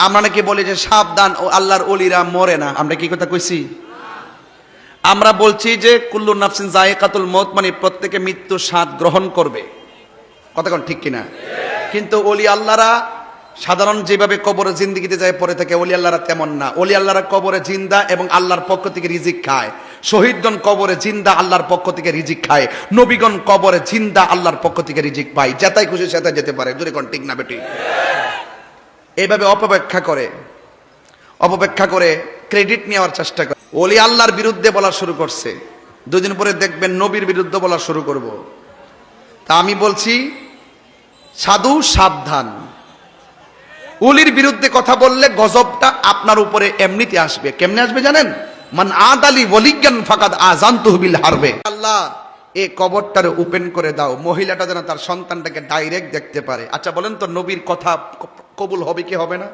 আমরা নাকি বলি যে সাবধান, ও আল্লাহর ওলিরা মরে না। আমরা কি কথা কইছি? আমরা বলছি যে কুল্লু নাফসিন যায়কাতুল মউত, মানে প্রত্যেকে মৃত্যুর স্বাদ গ্রহণ করবে। কথা কোন ঠিক কিনা? কিন্তু ওলি আল্লাহরা সাধারণ যেভাবে কবরে জিন্দেগিতে যায় পরে থেকে, ওলি আল্লাহরা তেমন না। ওলি আল্লাহরা কবরে জিন্দা এবং আল্লাহর পক্ষ থেকে রিজিক খায়। শহীদগণ কবরে জিন্দা, আল্লাহর পক্ষ থেকে রিজিক খায়। নবীগণ কবরে জিন্দা, আল্লাহর পক্ষ থেকে রিজিক পায়। যেটাই খুশি সেটাই যেতে পারে। জোরে কোন ঠিক না বেটি? এইভাবে অপব্যাখ্যা করে ক্রেডিট নেওয়ার চেষ্টা করে ওলি আল্লাহর বিরুদ্ধে বলা শুরু করছে। দুদিন পরে দেখবেন নবীর বিরুদ্ধে বলা শুরু করব। তা আমি বলছি, সাধু সাবধান। ওলির বিরুদ্ধে কথা বললে গজবটা আপনার উপরে এমনিতে আসবে। কেমনে আসবে জানেন? মান আদালি ওয়ালিয়ান ফাকাদ আযানতুহু বিল হারবে। আল্লাহ এই কবরটারে ওপেন করে দাও, মহিলাটা যেন তার সন্তানটাকে ডাইরেক্ট দেখতে পারে। আচ্ছা বলেন তো, নবীর কথা কবুল হবে কি হবে না?